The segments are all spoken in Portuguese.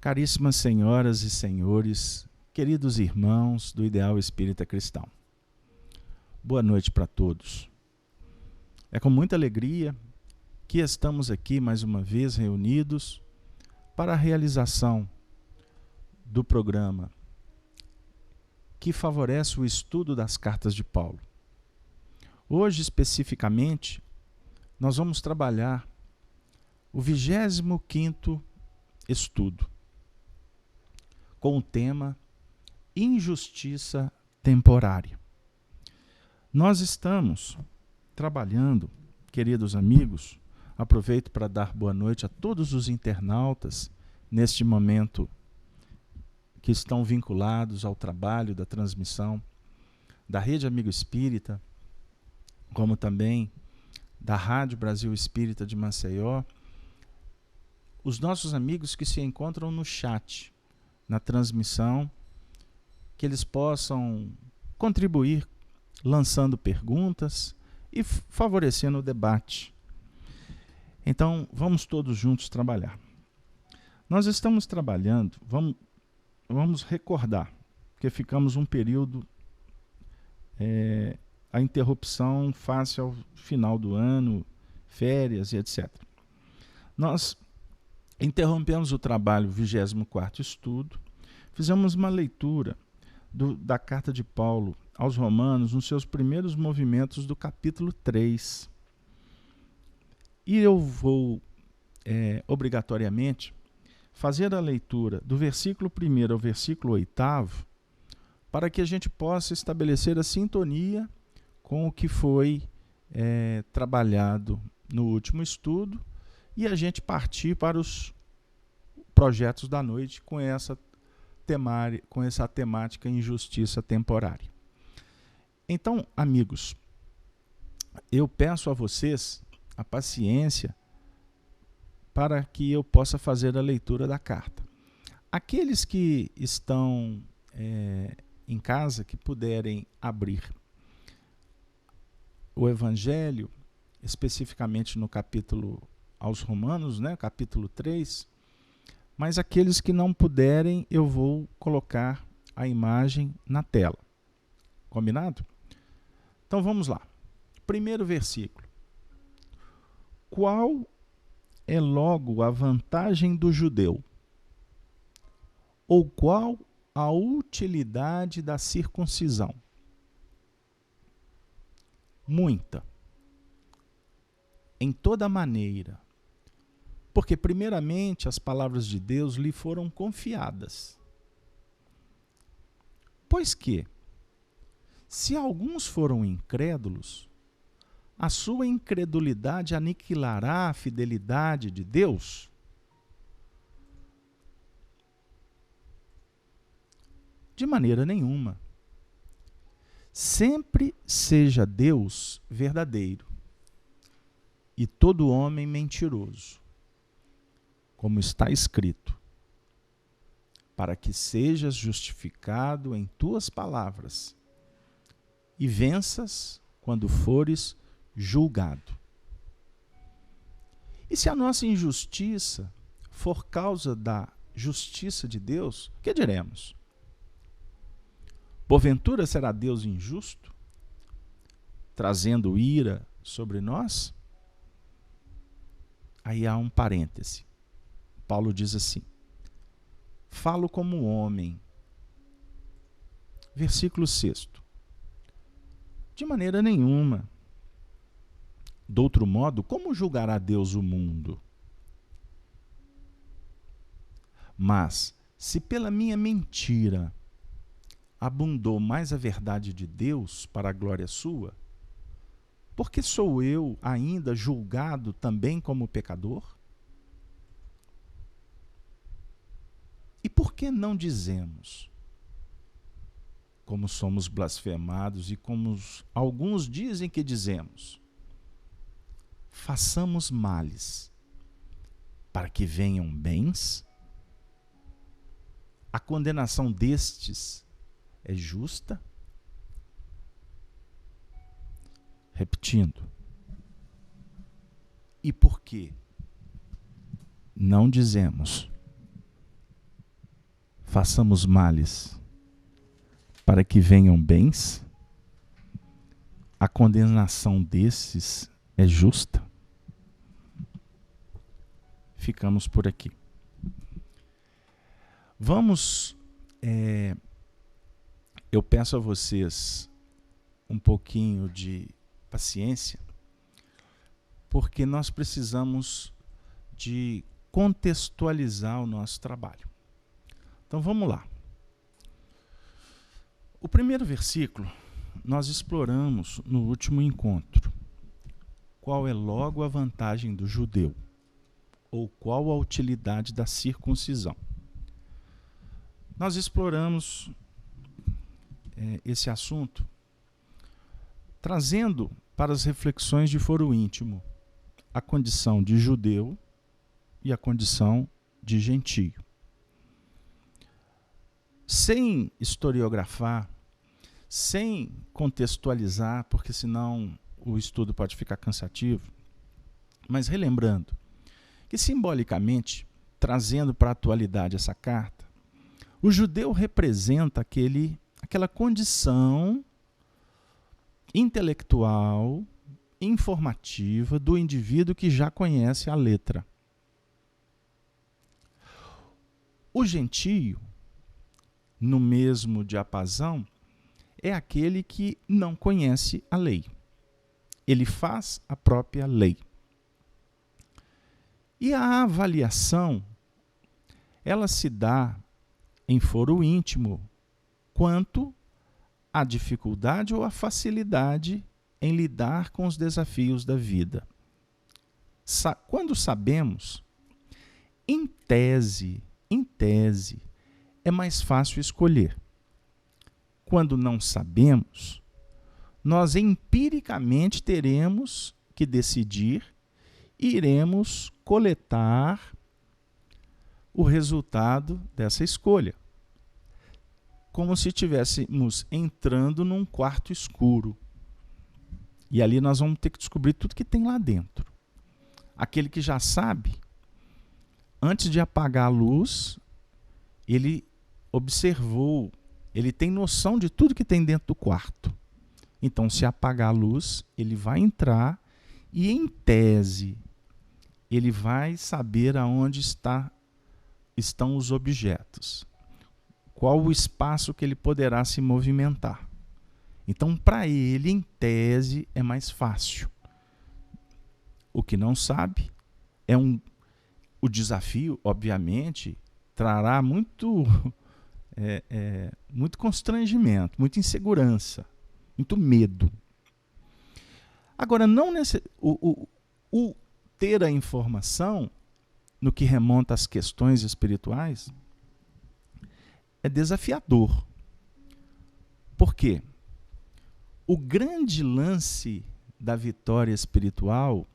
Caríssimas senhoras e senhores, queridos irmãos do Ideal Espírita Cristão, boa noite para todos. É com muita alegria que estamos aqui mais uma vez reunidos para a realização do programa que favorece o estudo das cartas de Paulo. Hoje, especificamente, nós vamos trabalhar o 25º estudo, com o tema Injustiça Temporária. Nós estamos trabalhando, queridos amigos, aproveito para dar boa noite a todos os internautas neste momento que estão vinculados ao trabalho da transmissão da Rede Amigo Espírita, como também da Rádio Brasil Espírita de Maceió, os nossos amigos que se encontram no chat, na transmissão, que eles possam contribuir lançando perguntas e favorecendo o debate. Então, vamos todos juntos trabalhar. Nós estamos trabalhando, vamos recordar, que ficamos um período, a interrupção face ao final do ano, férias e etc. Nós interrompemos o trabalho 24º estudo, fizemos uma leitura da carta de Paulo aos Romanos nos seus primeiros movimentos do capítulo 3. E eu vou, obrigatoriamente, fazer a leitura do versículo 1º ao versículo 8º, para que a gente possa estabelecer a sintonia com o que foi trabalhado no último estudo, e a gente partir para os projetos da noite com essa temática injustiça temporária. Então, amigos, eu peço a vocês a paciência para que eu possa fazer a leitura da carta. Aqueles que estão em casa, que puderem abrir o Evangelho, especificamente no capítulo aos Romanos, capítulo 3, mas aqueles que não puderem, eu vou colocar a imagem na tela. Combinado? Então vamos lá. Primeiro versículo. Qual é logo a vantagem do judeu? Ou qual a utilidade da circuncisão? Muita. Em toda maneira. Porque, primeiramente, as palavras de Deus lhe foram confiadas. Pois que, se alguns foram incrédulos, a sua incredulidade aniquilará a fidelidade de Deus? De maneira nenhuma. Sempre seja Deus verdadeiro e todo homem mentiroso, como está escrito, para que sejas justificado em tuas palavras e venças quando fores julgado. E se a nossa injustiça for causa da justiça de Deus, que diremos? Porventura será Deus injusto, trazendo ira sobre nós? Aí há um parêntese. Paulo diz assim: falo como homem. Versículo 6. De maneira nenhuma. De outro modo, como julgará Deus o mundo? Mas, se pela minha mentira abundou mais a verdade de Deus para a glória sua, por que sou eu ainda julgado também como pecador? E por que não dizemos, como somos blasfemados e como alguns dizem que dizemos, façamos males para que venham bens? A condenação destes é justa? Repetindo. E por que não dizemos, façamos males para que venham bens, a condenação desses é justa? Ficamos por aqui. Vamos, eu peço a vocês um pouquinho de paciência, porque nós precisamos de contextualizar o nosso trabalho. Então vamos lá. O primeiro versículo nós exploramos no último encontro. Qual é logo a vantagem do judeu? Ou qual a utilidade da circuncisão? Nós exploramos esse assunto trazendo para as reflexões de foro íntimo a condição de judeu e a condição de gentio. Sem historiografar, sem contextualizar, porque senão o estudo pode ficar cansativo, mas relembrando que simbolicamente, trazendo para a atualidade essa carta, o judeu representa aquela condição intelectual, informativa do indivíduo que já conhece a letra. O gentio, no mesmo diapasão, é aquele que não conhece a lei. Ele faz a própria lei. E a avaliação, ela se dá em foro íntimo quanto à dificuldade ou à facilidade em lidar com os desafios da vida. Quando sabemos, em tese, é mais fácil escolher. Quando não sabemos, nós empiricamente teremos que decidir e iremos coletar o resultado dessa escolha. Como se estivéssemos entrando num quarto escuro. E ali nós vamos ter que descobrir tudo que tem lá dentro. Aquele que já sabe, antes de apagar a luz, ele observou, ele tem noção de tudo que tem dentro do quarto. Então, se apagar a luz, ele vai entrar e, em tese, ele vai saber aonde estão os objetos. Qual o espaço que ele poderá se movimentar. Então, para ele, em tese, é mais fácil. O que não sabe o desafio, obviamente, trará muito constrangimento, muita insegurança, muito medo. Agora, o ter a informação no que remonta às questões espirituais é desafiador. Por quê? O grande lance da vitória espiritual,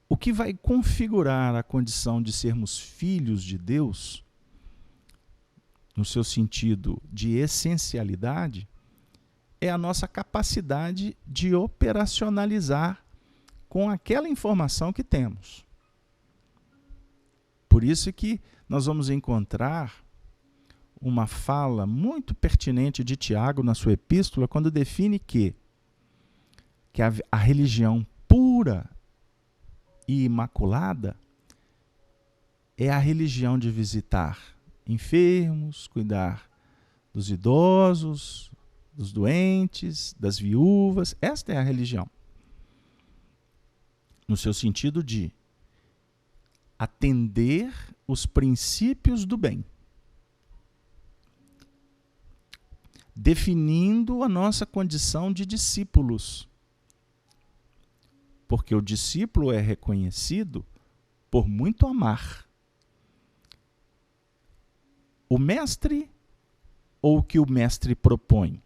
o que vai configurar a condição de sermos filhos de Deus, no seu sentido de essencialidade, é a nossa capacidade de operacionalizar com aquela informação que temos. Por isso que nós vamos encontrar uma fala muito pertinente de Tiago na sua epístola, quando define que a religião pura e imaculada é a religião de visitar enfermos, cuidar dos idosos, dos doentes, das viúvas. Esta é a religião. No seu sentido de atender os princípios do bem. Definindo a nossa condição de discípulos. Porque o discípulo é reconhecido por muito amar. O mestre ou o que o mestre propõe?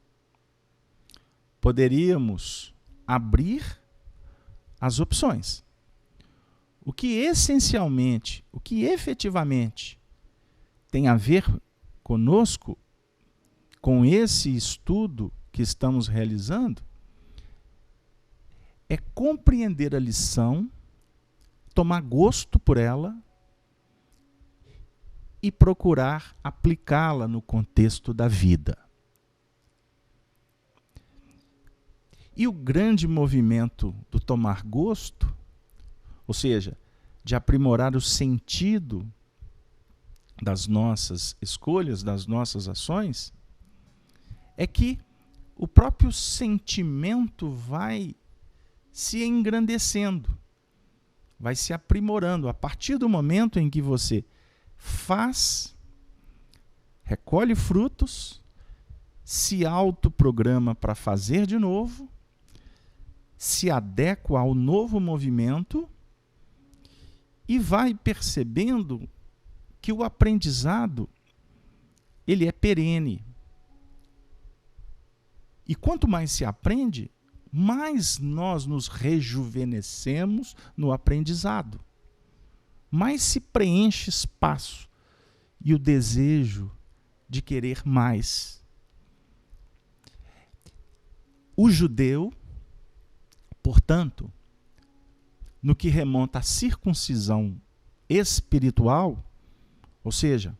Poderíamos abrir as opções. O que essencialmente, o que efetivamente tem a ver conosco, com esse estudo que estamos realizando, é compreender a lição, tomar gosto por ela e procurar aplicá-la no contexto da vida. E o grande movimento do tomar gosto, ou seja, de aprimorar o sentido das nossas escolhas, das nossas ações, é que o próprio sentimento vai se engrandecendo, vai se aprimorando. A partir do momento em que você faz, recolhe frutos, se autoprograma para fazer de novo, se adequa ao novo movimento e vai percebendo que o aprendizado ele é perene. E quanto mais se aprende, mais nós nos rejuvenescemos no aprendizado. Mais se preenche espaço e o desejo de querer mais. O judeu, portanto, no que remonta à circuncisão espiritual, ou seja,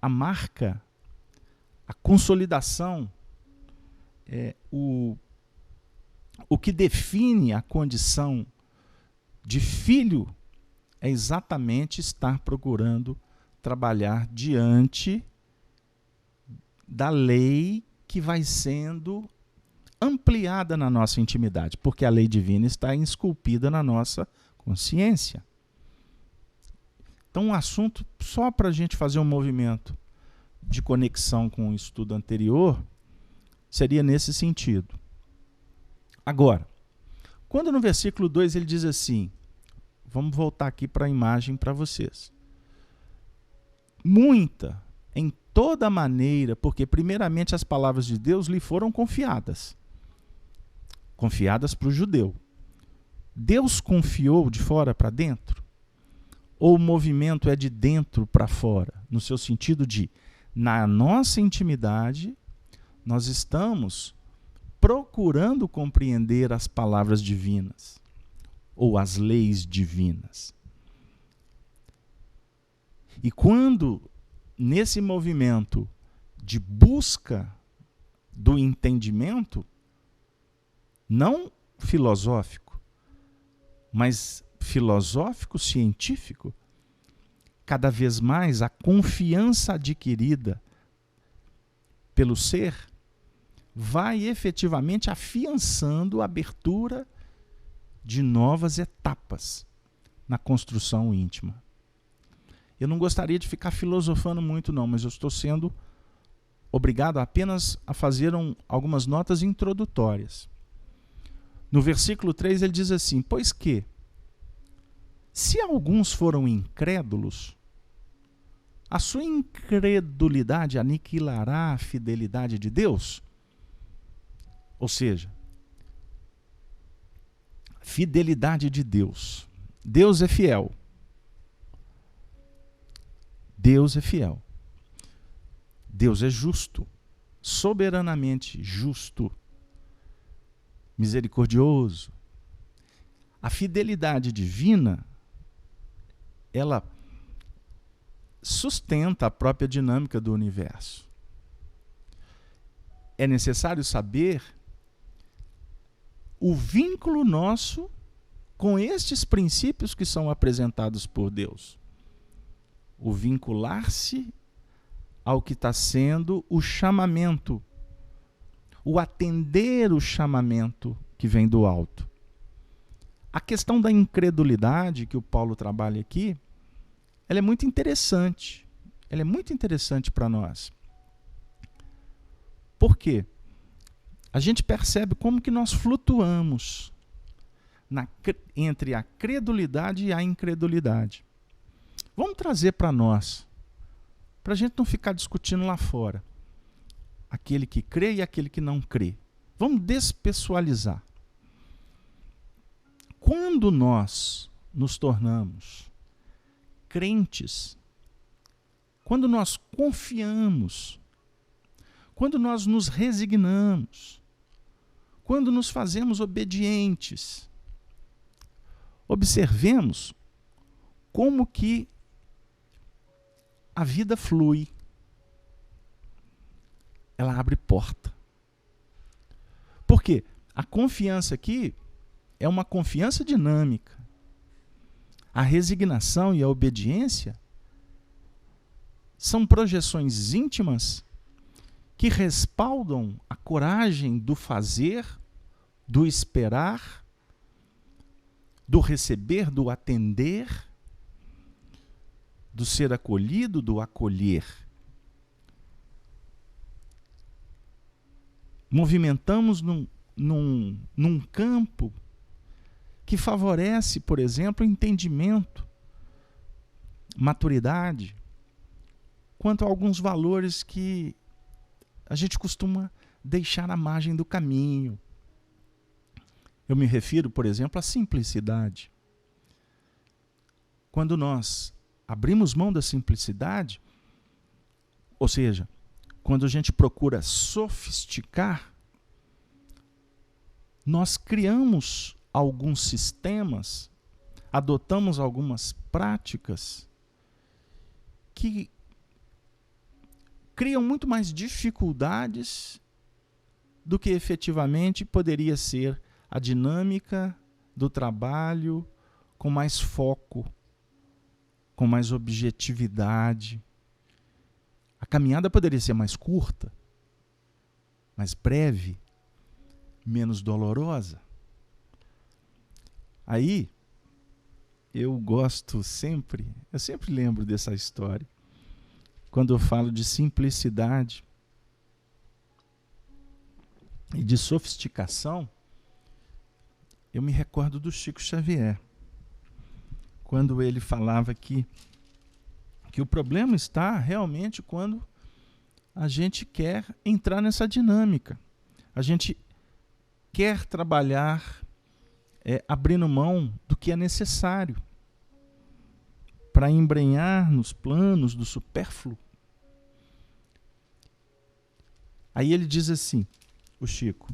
a marca, a consolidação, o que define a condição de filho é exatamente estar procurando trabalhar diante da lei que vai sendo ampliada na nossa intimidade, porque a lei divina está esculpida na nossa consciência. Então, um assunto, só para a gente fazer um movimento de conexão com o estudo anterior, seria nesse sentido. Agora, quando no versículo 2 ele diz assim, vamos voltar aqui para a imagem para vocês. Muita, em toda maneira, porque primeiramente as palavras de Deus lhe foram confiadas. Confiadas para o judeu. Deus confiou de fora para dentro? Ou o movimento é de dentro para fora? No seu sentido de, na nossa intimidade, nós estamos procurando compreender as palavras divinas ou as leis divinas. E quando, nesse movimento de busca do entendimento, não filosófico, mas filosófico-científico, cada vez mais a confiança adquirida pelo ser vai efetivamente afiançando a abertura de novas etapas na construção íntima. Eu não gostaria de ficar filosofando muito não, mas eu estou sendo obrigado apenas a fazer algumas notas introdutórias. No versículo 3 ele diz assim, pois que, se alguns foram incrédulos, a sua incredulidade aniquilará a fidelidade de Deus? Ou seja, fidelidade de Deus. Deus é fiel. Deus é fiel. Deus é justo, soberanamente justo, misericordioso. A fidelidade divina, ela sustenta a própria dinâmica do universo. É necessário saber o vínculo nosso com estes princípios que são apresentados por Deus. O vincular-se ao que está sendo o chamamento, o atender o chamamento que vem do alto. A questão da incredulidade que o Paulo trabalha aqui, ela é muito interessante. Ela é muito interessante para nós. Por quê? A gente percebe como que nós flutuamos entre a credulidade e a incredulidade. Vamos trazer para nós, para a gente não ficar discutindo lá fora. Aquele que crê e aquele que não crê. Vamos despessoalizar. Quando nós nos tornamos crentes, quando nós confiamos, quando nós nos resignamos, quando nos fazemos obedientes, observemos como que a vida flui. Ela abre porta. Por quê? A confiança aqui é uma confiança dinâmica. A resignação e a obediência são projeções íntimas que respaldam a coragem do fazer, do esperar, do receber, do atender, do ser acolhido, do acolher. Movimentamos num campo que favorece, por exemplo, entendimento, maturidade, quanto a alguns valores que a gente costuma deixar à margem do caminho. Eu me refiro, por exemplo, à simplicidade. Quando nós abrimos mão da simplicidade, ou seja, quando a gente procura sofisticar, nós criamos alguns sistemas, adotamos algumas práticas que criam muito mais dificuldades do que efetivamente poderia ser a dinâmica do trabalho com mais foco, com mais objetividade. A caminhada poderia ser mais curta, mais breve, menos dolorosa. Aí, eu sempre lembro dessa história, quando eu falo de simplicidade e de sofisticação, eu me recordo do Chico Xavier, quando ele falava que o problema está realmente quando a gente quer entrar nessa dinâmica. A gente quer trabalhar abrindo mão do que é necessário para embrenhar nos planos do supérfluo. Aí ele diz assim, o Chico,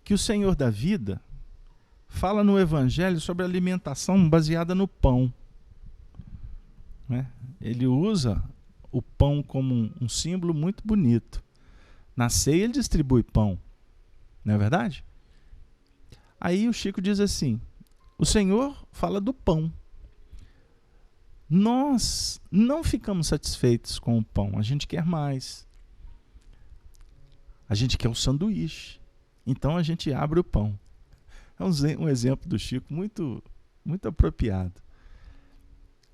que o Senhor da vida fala no Evangelho sobre alimentação baseada no pão. Né? Ele usa o pão como um símbolo muito bonito. Na ceia ele distribui pão, não é verdade? Aí o Chico diz assim, o Senhor fala do pão. Nós não ficamos satisfeitos com o pão, a gente quer mais. A gente quer o sanduíche. Então a gente abre o pão. É um exemplo do Chico muito, muito apropriado.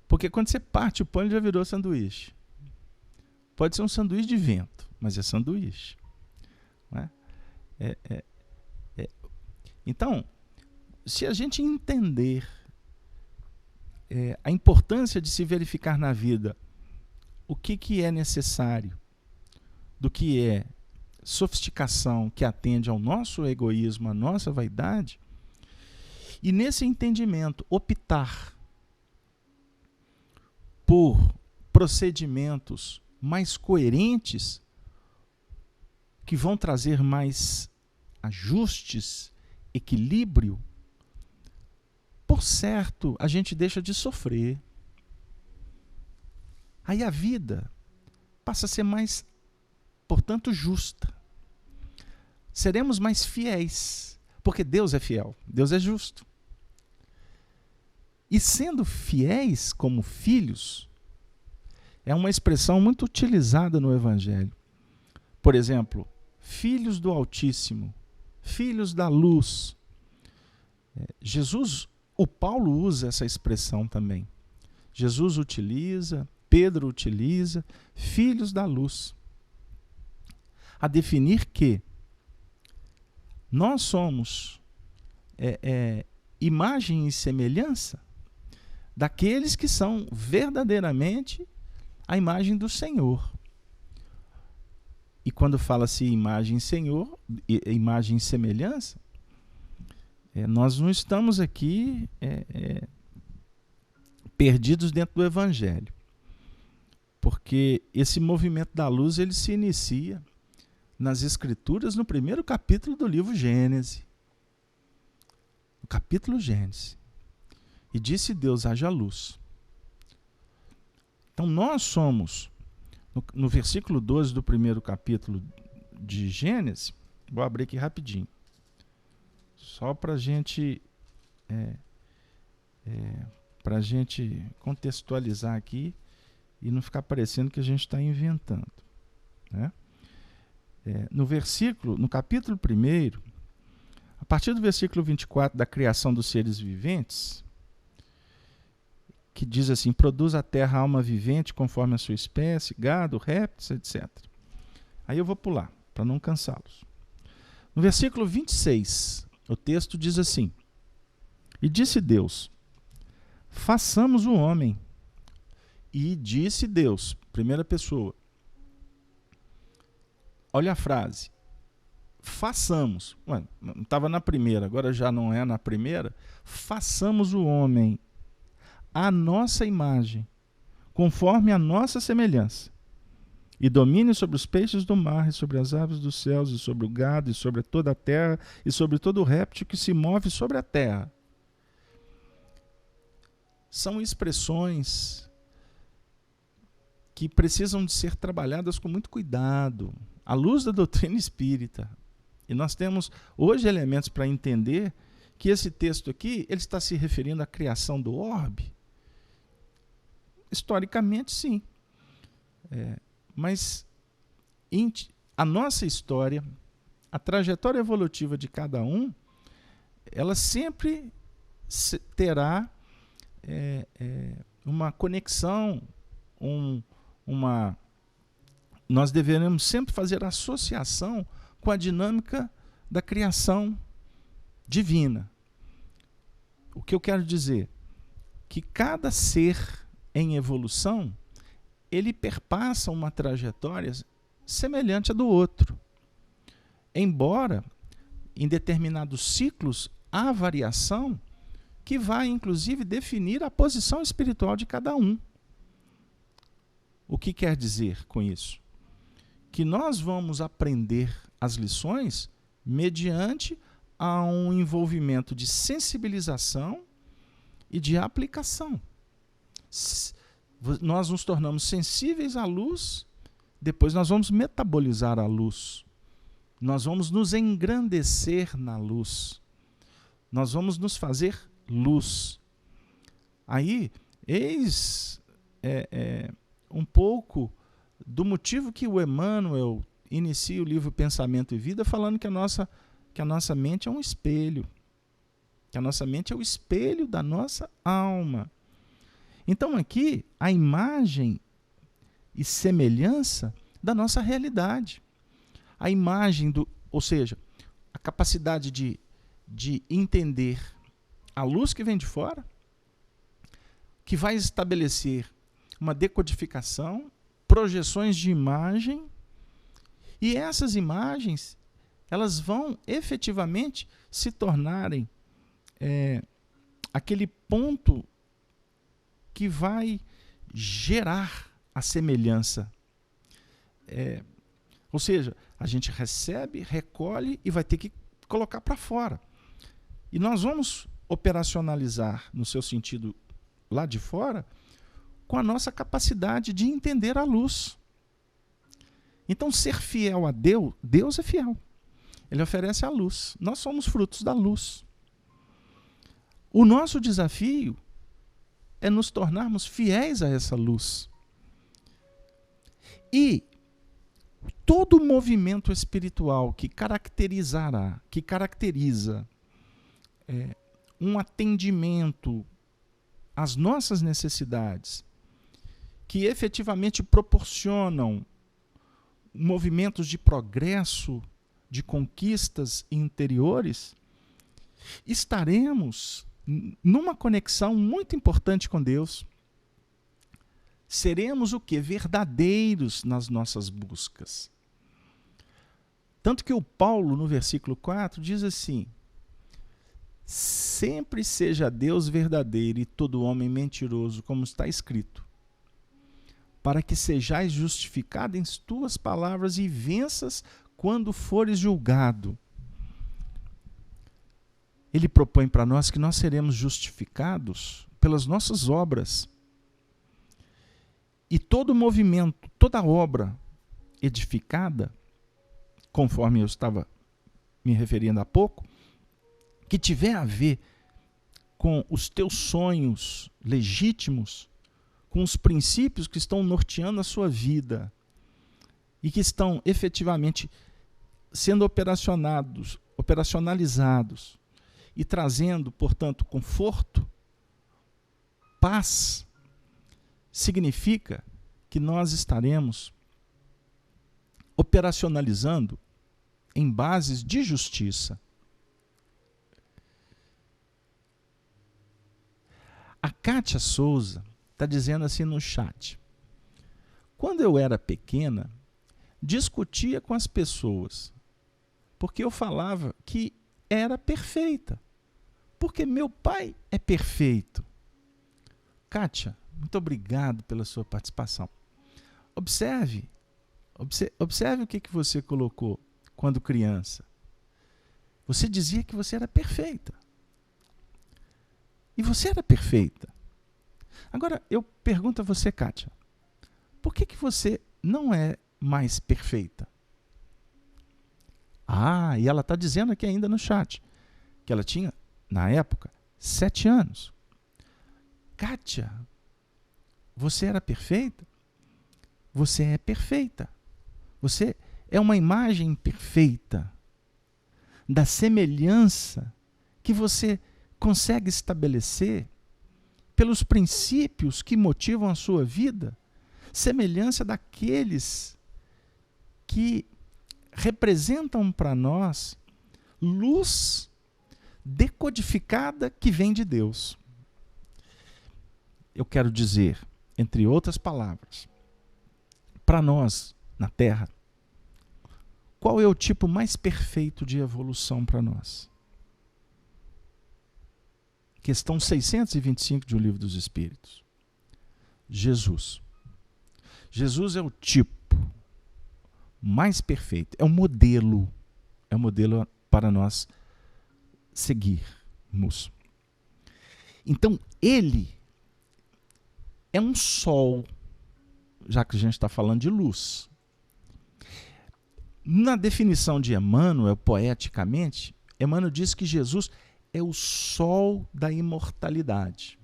Porque quando você parte o pão, ele já virou sanduíche. Pode ser um sanduíche de vento, mas é sanduíche. Não é? Então, se a gente entender a importância de se verificar na vida o que é necessário, do que é sofisticação que atende ao nosso egoísmo, à nossa vaidade, e nesse entendimento optar por procedimentos mais coerentes, que vão trazer mais ajustes, equilíbrio, por certo, a gente deixa de sofrer. Aí a vida passa a ser mais, portanto, justa. Seremos mais fiéis, porque Deus é fiel, Deus é justo. E sendo fiéis como filhos, é uma expressão muito utilizada no Evangelho. Por exemplo, filhos do Altíssimo, filhos da luz. O Paulo usa essa expressão também. Jesus utiliza, Pedro utiliza, filhos da luz. A definir que nós somos imagem e semelhança daqueles que são verdadeiramente a imagem do Senhor. E quando fala-se imagem e semelhança, nós não estamos aqui perdidos dentro do Evangelho. Porque esse movimento da luz ele se inicia nas Escrituras no primeiro capítulo do livro Gênesis. O capítulo Gênesis. E disse Deus, haja luz. Então nós somos, no versículo 12 do primeiro capítulo de Gênesis, vou abrir aqui rapidinho, só para a gente contextualizar aqui e não ficar parecendo que a gente está inventando, né? No capítulo 1, a partir do versículo 24 da criação dos seres viventes, que diz assim: produz a terra alma vivente conforme a sua espécie, gado, répteis, etc. Aí eu vou pular, para não cansá-los. No versículo 26, o texto diz assim: e disse Deus, façamos o homem. E disse Deus, primeira pessoa. Olha a frase. Façamos. Ué, não estava na primeira, agora já não é na primeira. Façamos o homem à nossa imagem, conforme a nossa semelhança. E domine sobre os peixes do mar, e sobre as aves dos céus, e sobre o gado, e sobre toda a terra, e sobre todo o réptil que se move sobre a terra. São expressões que precisam de ser trabalhadas com muito cuidado, à luz da doutrina espírita. E nós temos hoje elementos para entender que esse texto aqui ele está se referindo à criação do orbe. Historicamente, sim. Mas a nossa história, a trajetória evolutiva de cada um, ela sempre terá uma conexão, nós deveremos sempre fazer associação com a dinâmica da criação divina. O que eu quero dizer? Que cada ser em evolução, ele perpassa uma trajetória semelhante à do outro. Embora, em determinados ciclos, há variação que vai, inclusive, definir a posição espiritual de cada um. O que quer dizer com isso? Que nós vamos aprender as lições mediante a um envolvimento de sensibilização e de aplicação. Nós nos tornamos sensíveis à luz, depois nós vamos metabolizar a luz. Nós vamos nos engrandecer na luz. Nós vamos nos fazer luz. Aí, eis um pouco do motivo que o Emmanuel inicia o livro Pensamento e Vida falando que a nossa mente é um espelho. Que a nossa mente é o espelho da nossa alma. Então aqui, a imagem e semelhança da nossa realidade. A imagem, ou seja, a capacidade de entender a luz que vem de fora, que vai estabelecer uma decodificação, projeções de imagem, e essas imagens elas vão efetivamente se tornarem aquele ponto que vai gerar a semelhança. Ou seja, a gente recebe, recolhe e vai ter que colocar para fora. E nós vamos operacionalizar, no seu sentido lá de fora, com a nossa capacidade de entender a luz. Então, ser fiel a Deus, Deus é fiel. Ele oferece a luz. Nós somos frutos da luz. O nosso desafio é nos tornarmos fiéis a essa luz. E todo o movimento espiritual que caracteriza um atendimento às nossas necessidades, que efetivamente proporcionam movimentos de progresso, de conquistas interiores, estaremos numa conexão muito importante com Deus. Seremos o quê? Verdadeiros nas nossas buscas. Tanto que o Paulo, no versículo 4, diz assim: sempre seja Deus verdadeiro e todo homem mentiroso, como está escrito, para que sejais justificado em tuas palavras e venças quando fores julgado. Ele propõe para nós que nós seremos justificados pelas nossas obras. E todo movimento, toda obra edificada, conforme eu estava me referindo há pouco, que tiver a ver com os teus sonhos legítimos, com os princípios que estão norteando a sua vida e que estão efetivamente sendo operacionalizados e trazendo, portanto, conforto, paz, significa que nós estaremos operacionalizando em bases de justiça. A Kátia Souza está dizendo assim no chat: quando eu era pequena, discutia com as pessoas, porque eu falava que era perfeita, porque meu pai é perfeito. Kátia, muito obrigado pela sua participação. Observe o que você colocou quando criança. Você dizia que você era perfeita. E você era perfeita. Agora, eu pergunto a você, Kátia, por que você não é mais perfeita? E ela está dizendo aqui ainda no chat que ela tinha, na época, 7 anos. Kátia, você era perfeita? Você é perfeita. Você é uma imagem perfeita da semelhança que você consegue estabelecer pelos princípios que motivam a sua vida, semelhança daqueles que representam para nós luz decodificada que vem de Deus. Eu quero dizer, entre outras palavras, para nós, na Terra, qual é o tipo mais perfeito de evolução para nós? Questão 625 de O Livro dos Espíritos. Jesus. Jesus é o tipo mais perfeito, é o modelo para nós seguirmos. Então, ele é um sol, já que a gente está falando de luz. Na definição de Emmanuel, poeticamente, Emmanuel diz que Jesus é o sol da imortalidade.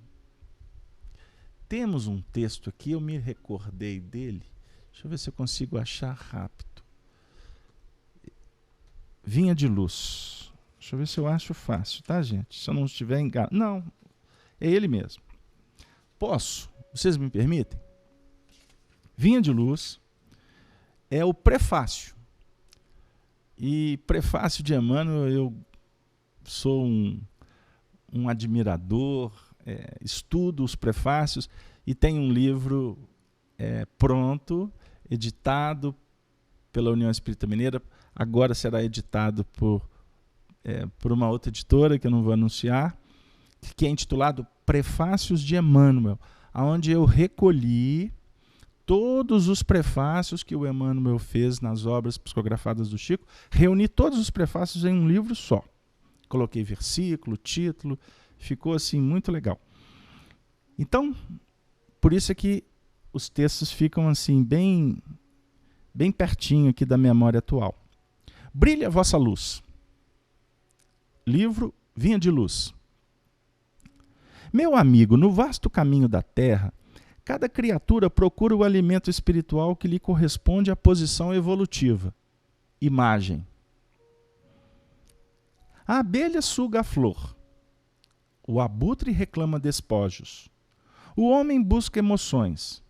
Temos um texto aqui, eu me recordei dele. Deixa eu ver se eu consigo achar rápido. Vinha de luz. Deixa eu ver se eu acho fácil, tá, gente? Se eu não estiver enganado. Não, é ele mesmo. Posso? Vocês me permitem? Vinha de luz é o prefácio. E prefácio de Emmanuel, eu sou um admirador, estudo os prefácios e tem um livro pronto, editado pela União Espírita Mineira, agora será editado por uma outra editora que eu não vou anunciar, que é intitulado Prefácios de Emmanuel, onde eu recolhi todos os prefácios que o Emmanuel fez nas obras psicografadas do Chico, reuni todos os prefácios em um livro só. Coloquei versículo, título, ficou assim muito legal. Então, por isso é que os textos ficam assim bem pertinho aqui da memória atual. Brilha a vossa luz. Livro Vinha de Luz. Meu amigo, no vasto caminho da terra, cada criatura procura o alimento espiritual que lhe corresponde à posição evolutiva. Imagem. A abelha suga a flor. O abutre reclama despojos. O homem busca emoções.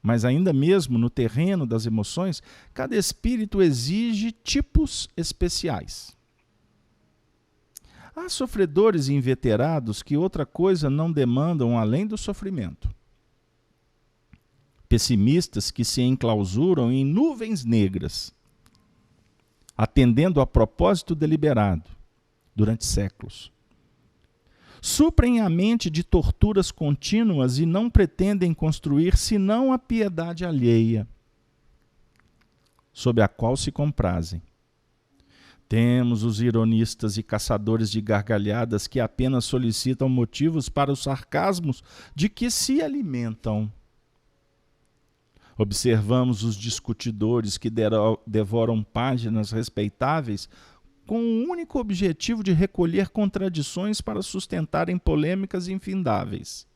Mas ainda mesmo no terreno das emoções, cada espírito exige tipos especiais. Há sofredores inveterados que outra coisa não demandam além do sofrimento. Pessimistas que se enclausuram em nuvens negras, atendendo a propósito deliberado durante séculos. Suprem a mente de torturas contínuas e não pretendem construir senão a piedade alheia, sob a qual se comprazem. Temos os ironistas e caçadores de gargalhadas que apenas solicitam motivos para os sarcasmos de que se alimentam. Observamos os discutidores que devoram páginas respeitáveis com o único objetivo de recolher contradições para sustentarem polêmicas infindáveis.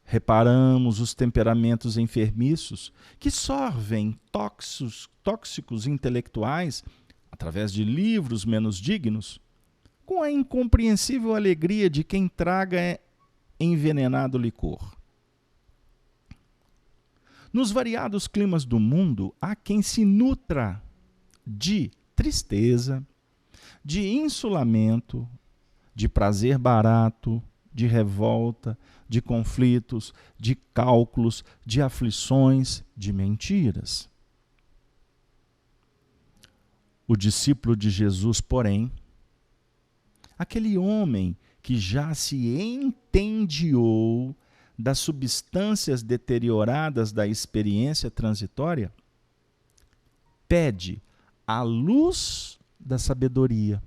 Reparamos os temperamentos enfermiços que sorvem tóxicos intelectuais através de livros menos dignos, com a incompreensível alegria de quem traga envenenado licor. Nos variados climas do mundo, há quem se nutra de tristeza, de insulamento, de prazer barato, de revolta, de conflitos, de cálculos, de aflições, de mentiras. O discípulo de Jesus, porém, aquele homem que já se entendiou das substâncias deterioradas da experiência transitória, pede a luz da sabedoria,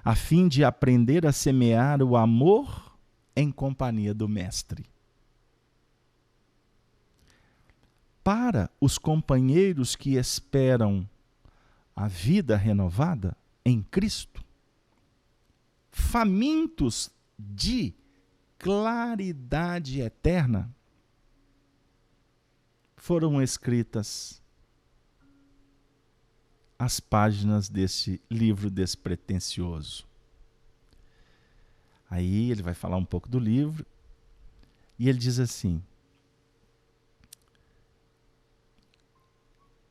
a fim de aprender a semear o amor em companhia do Mestre. Para os companheiros que esperam a vida renovada em Cristo, famintos de claridade eterna, foram escritas as páginas desse livro despretensioso. Aí ele vai falar um pouco do livro e ele diz assim: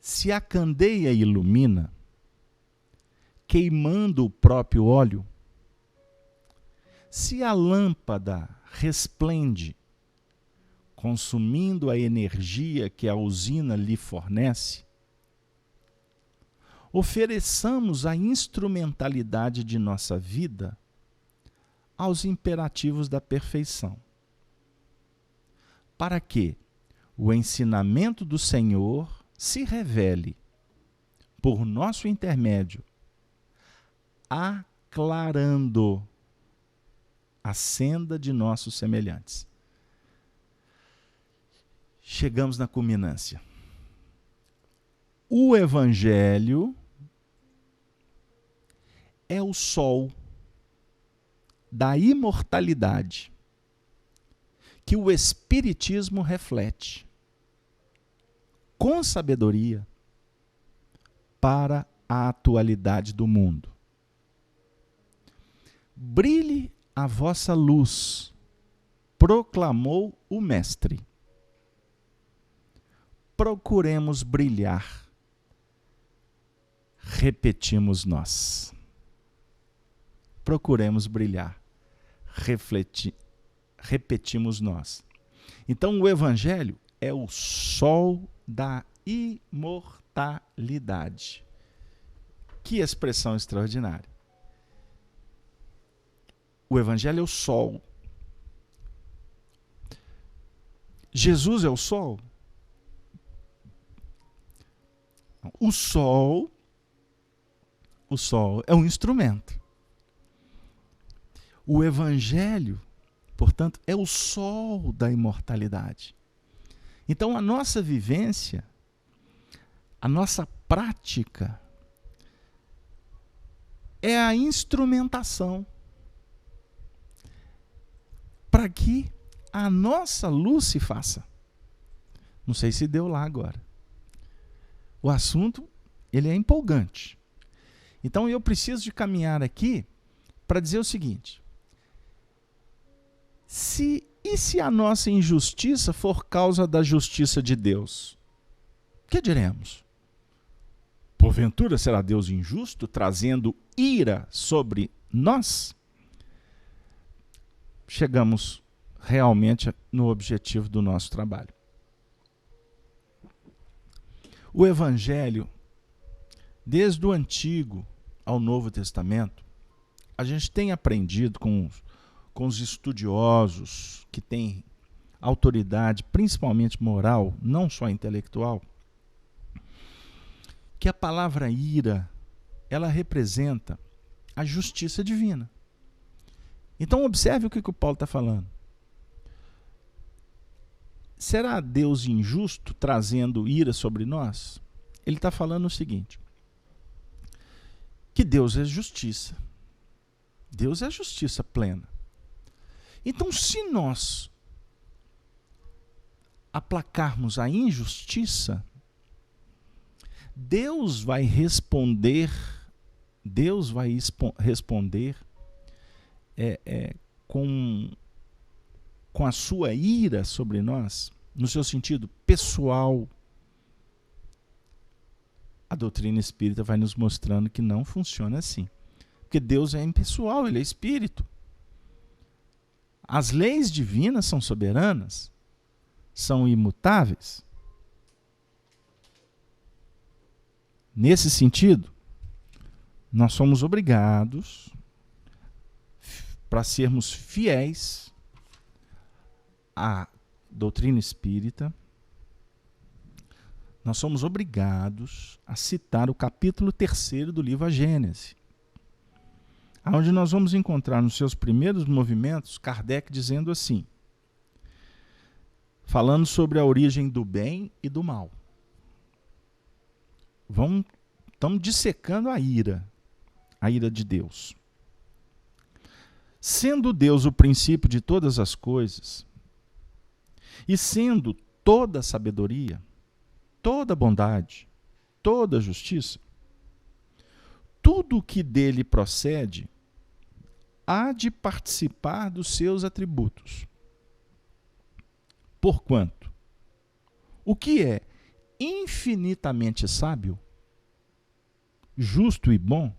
se a candeia ilumina, queimando o próprio óleo, se a lâmpada resplende, consumindo a energia que a usina lhe fornece, ofereçamos a instrumentalidade de nossa vida aos imperativos da perfeição, para que o ensinamento do Senhor se revele, por nosso intermédio, aclarando a senda de nossos semelhantes. Chegamos na culminância. O Evangelho é o sol da imortalidade que o Espiritismo reflete com sabedoria para a atualidade do mundo. Brilhe a vossa luz, proclamou o Mestre. Procuremos brilhar, repetimos nós. Procuremos brilhar, repetimos nós. Então o Evangelho é o sol da imortalidade. Que expressão extraordinária. O Evangelho é o sol. Jesus é o sol? O sol é um instrumento. O Evangelho, portanto, é o sol da imortalidade. Então, a nossa vivência, a nossa prática, é a instrumentação para que a nossa luz se faça. Não sei se deu lá agora. O assunto, ele é empolgante. Então, eu preciso de caminhar aqui para dizer o seguinte: e se a nossa injustiça for causa da justiça de Deus? Que diremos? Porventura será Deus injusto, trazendo ira sobre nós? Chegamos realmente no objetivo do nosso trabalho. O Evangelho, desde o Antigo ao Novo Testamento, a gente tem aprendido com os estudiosos que têm autoridade, principalmente moral, não só intelectual, que a palavra ira, ela representa a justiça divina. Então observe o que o Paulo está falando. será Deus injusto trazendo ira sobre nós? Ele está falando o seguinte, que Deus é justiça. Deus é justiça plena. Então, se nós aplacarmos a injustiça, Deus vai responder com a sua ira sobre nós, no seu sentido pessoal. A doutrina espírita vai nos mostrando que não funciona assim. Porque Deus é impessoal, Ele é espírito. As leis divinas são soberanas, são imutáveis. Nesse sentido, nós somos obrigados, para sermos fiéis à doutrina espírita, nós somos obrigados a citar o capítulo 3º do livro A Gênese, onde nós vamos encontrar nos seus primeiros movimentos Kardec dizendo assim, falando sobre a origem do bem e do mal. Estamos dissecando a ira de Deus. Sendo Deus o princípio de todas as coisas, e sendo toda sabedoria, toda bondade, toda justiça, tudo o que dele procede há de participar dos seus atributos. Porquanto, o que é infinitamente sábio, justo e bom,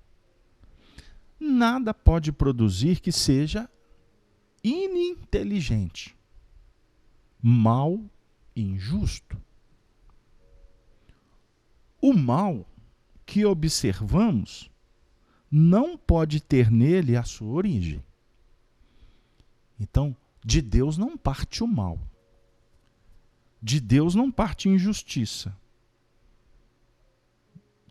nada pode produzir que seja ininteligente, mal e injusto. O mal que observamos não pode ter nele a sua origem. Então, de Deus não parte o mal. De Deus não parte injustiça.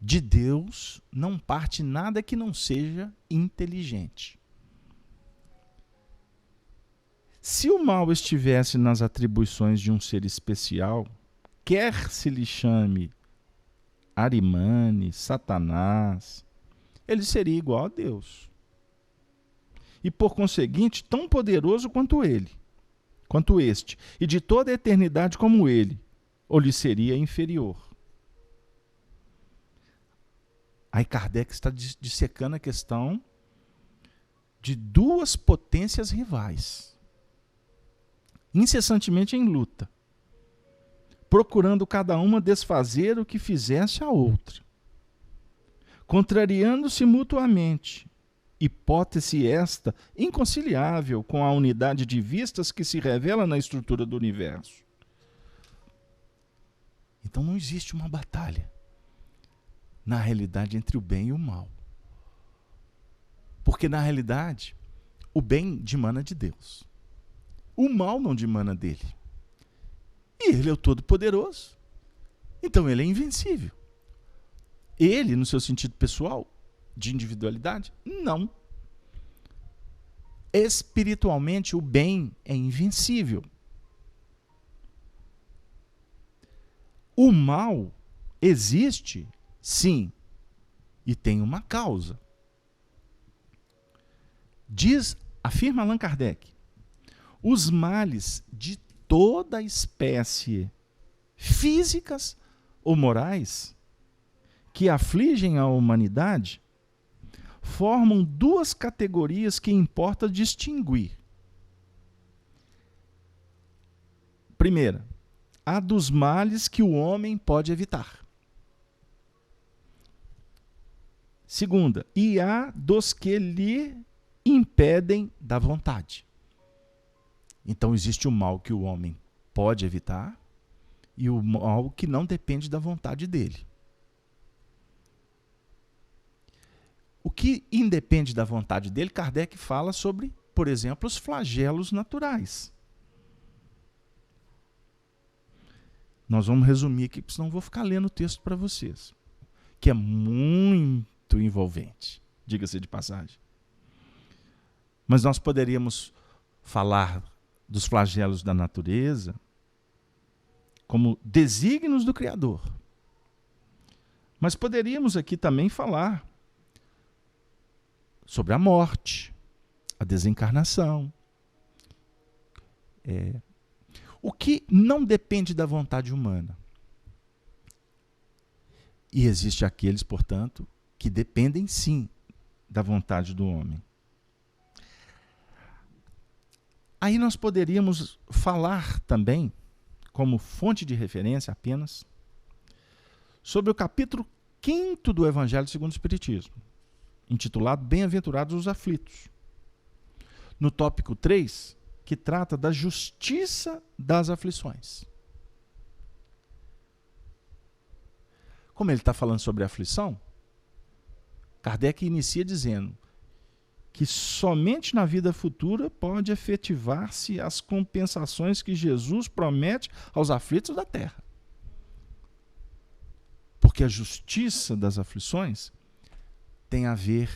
De Deus não parte nada que não seja inteligente. Se o mal estivesse nas atribuições de um ser especial, quer se lhe chame Arimane, Satanás, ele seria igual a Deus. E por conseguinte, tão poderoso quanto ele, quanto este, e de toda a eternidade como ele, ou lhe seria inferior. Aí Kardec está dissecando a questão de duas potências rivais, incessantemente em luta, procurando cada uma desfazer o que fizesse a outra, contrariando-se mutuamente, hipótese esta inconciliável com a unidade de vistas que se revela na estrutura do universo. Então não existe uma batalha, na realidade, entre o bem e o mal. Porque, na realidade, o bem dimana de Deus. O mal não dimana dele. E ele é o Todo-Poderoso. Então ele é invencível. Ele, no seu sentido pessoal, de individualidade, não. Espiritualmente, o bem é invencível. O mal existe, sim, e tem uma causa. Afirma Allan Kardec, os males de toda a espécie, físicas ou morais, que afligem a humanidade, formam duas categorias que importa distinguir. Primeira, a dos males que o homem pode evitar. Segunda, e há dos que lhe impedem da vontade. Então existe o mal que o homem pode evitar e o mal que não depende da vontade dele. O que independe da vontade dele, Kardec fala sobre, por exemplo, os flagelos naturais. Nós vamos resumir aqui, porque senão eu vou ficar lendo o texto para vocês, que é muito envolvente, diga-se de passagem. Mas nós poderíamos falar dos flagelos da natureza, como desígnios do Criador. Mas poderíamos aqui também falar sobre a morte, a desencarnação. O que não depende da vontade humana. E existe aqueles, portanto, que dependem sim da vontade do homem. Aí nós poderíamos falar também, como fonte de referência apenas, sobre o capítulo 5º do Evangelho segundo o Espiritismo, intitulado Bem-aventurados os aflitos. No tópico 3, que trata da justiça das aflições. Como ele está falando sobre aflição, Kardec inicia dizendo que somente na vida futura pode efetivar-se as compensações que Jesus promete aos aflitos da terra. Porque a justiça das aflições tem a ver,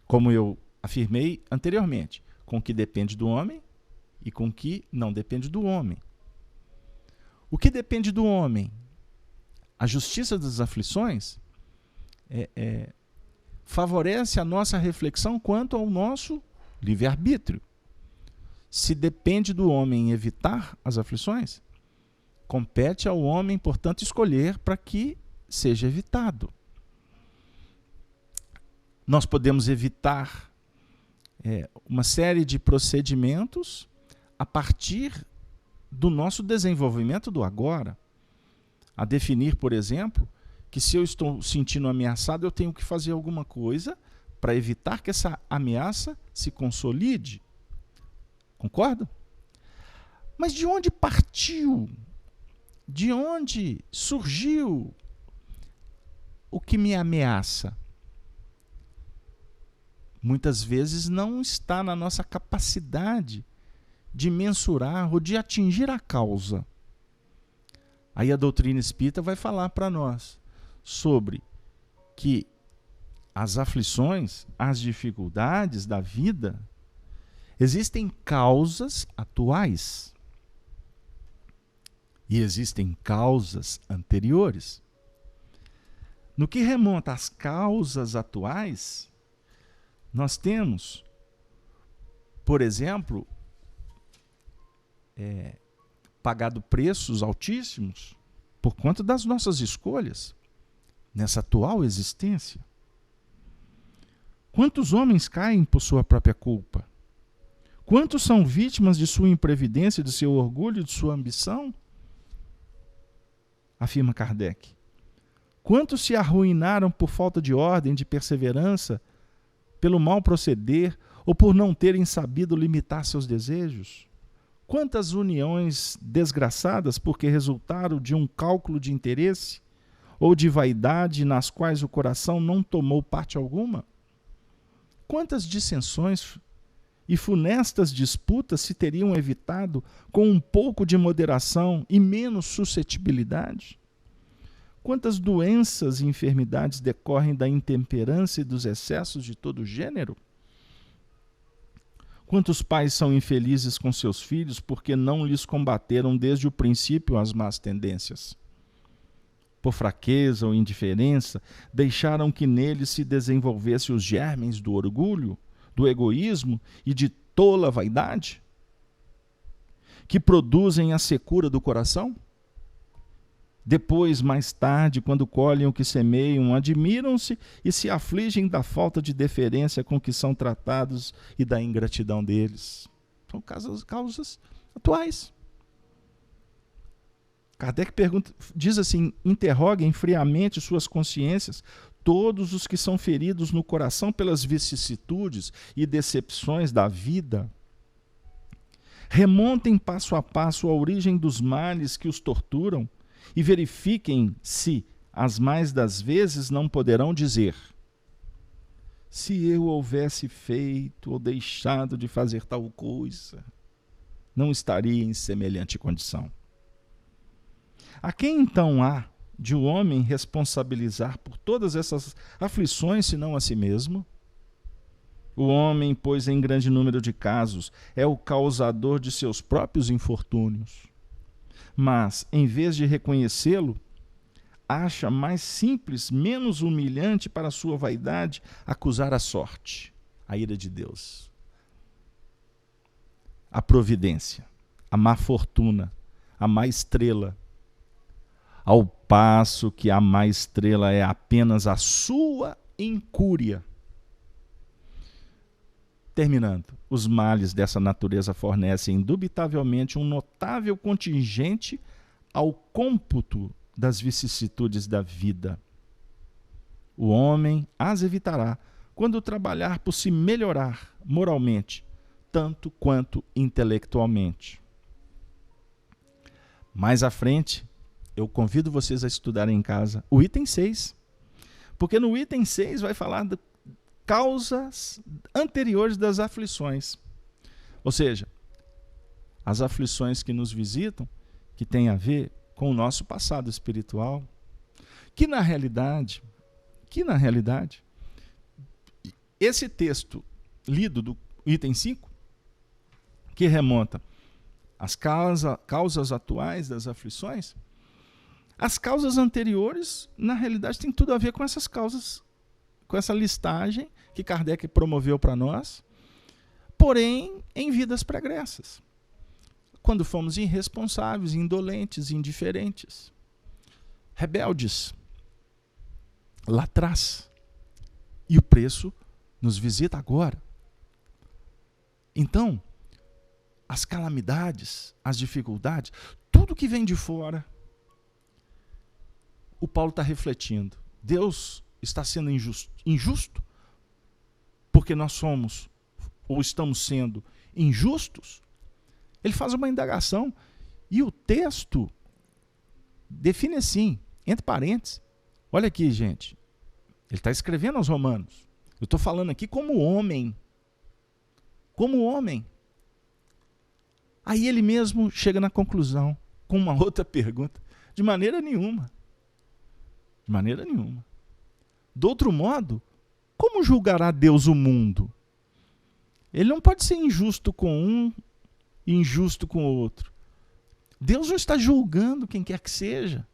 como eu afirmei anteriormente, com o que depende do homem e com o que não depende do homem. O que depende do homem? A justiça das aflições favorece a nossa reflexão quanto ao nosso livre-arbítrio. Se depende do homem evitar as aflições, compete ao homem, portanto, escolher para que seja evitado. Nós podemos evitar uma série de procedimentos a partir do nosso desenvolvimento do agora. A definir, por exemplo, que se eu estou sentindo ameaçado, eu tenho que fazer alguma coisa para evitar que essa ameaça se consolide. Concorda? Mas de onde partiu? De onde surgiu o que me ameaça? Muitas vezes não está na nossa capacidade de mensurar ou de atingir a causa. Aí a doutrina espírita vai falar para nós sobre que as aflições, as dificuldades da vida, existem causas atuais e existem causas anteriores. No que remonta às causas atuais, nós temos, por exemplo, pagado preços altíssimos por conta das nossas escolhas nessa atual existência. Quantos homens caem por sua própria culpa? Quantos são vítimas de sua imprevidência, de seu orgulho, de sua ambição? Afirma Kardec. Quantos se arruinaram por falta de ordem, de perseverança, pelo mal proceder ou por não terem sabido limitar seus desejos? Quantas uniões desgraçadas porque resultaram de um cálculo de interesse ou de vaidade nas quais o coração não tomou parte alguma? Quantas dissensões e funestas disputas se teriam evitado com um pouco de moderação e menos suscetibilidade? Quantas doenças e enfermidades decorrem da intemperância e dos excessos de todo gênero? Quantos pais são infelizes com seus filhos porque não lhes combateram desde o princípio as más tendências? Por fraqueza ou indiferença, deixaram que neles se desenvolvesse os germens do orgulho, do egoísmo e de tola vaidade, que produzem a secura do coração? Depois, mais tarde, quando colhem o que semeiam, admiram-se e se afligem da falta de deferência com que são tratados e da ingratidão deles. São causas atuais. Kardec diz assim: interroguem friamente suas consciências, todos os que são feridos no coração pelas vicissitudes e decepções da vida. Remontem passo a passo a origem dos males que os torturam e verifiquem se, as mais das vezes, não poderão dizer: se eu houvesse feito ou deixado de fazer tal coisa, não estaria em semelhante condição. A quem então há de o homem responsabilizar por todas essas aflições, senão a si mesmo? O homem, pois, em grande número de casos, é o causador de seus próprios infortúnios. mas, em vez de reconhecê-lo, acha mais simples, menos humilhante para a sua vaidade acusar a sorte, a ira de Deus, a providência, a má fortuna, a má estrela, ao passo que a má estrela é apenas a sua incúria. Terminando, os males dessa natureza fornecem indubitavelmente um notável contingente ao cômputo das vicissitudes da vida. O homem as evitará quando trabalhar por se melhorar moralmente, tanto quanto intelectualmente. Mais à frente, eu convido vocês a estudarem em casa o item 6, porque no item 6 vai falar de causas anteriores das aflições. Ou seja, as aflições que nos visitam, que têm a ver com o nosso passado espiritual, que na realidade, esse texto lido do item 5, que remonta às causas atuais das aflições, as causas anteriores, na realidade, têm tudo a ver com essas causas, com essa listagem que Kardec promoveu para nós, porém em vidas pregressas, quando fomos irresponsáveis, indolentes, indiferentes, rebeldes, lá atrás. E o preço nos visita agora. Então, as calamidades, as dificuldades, tudo que vem de fora, o Paulo está refletindo. Deus está sendo injusto porque nós somos ou estamos sendo injustos? Ele faz uma indagação e o texto define assim, entre parênteses. Olha aqui, gente. Ele está escrevendo aos Romanos. Eu estou falando aqui como homem. Como homem. Aí ele mesmo chega na conclusão com uma outra pergunta. De maneira nenhuma. De maneira nenhuma. Do outro modo, como julgará Deus o mundo? Ele não pode ser injusto com um e injusto com o outro. Deus não está julgando quem quer que seja.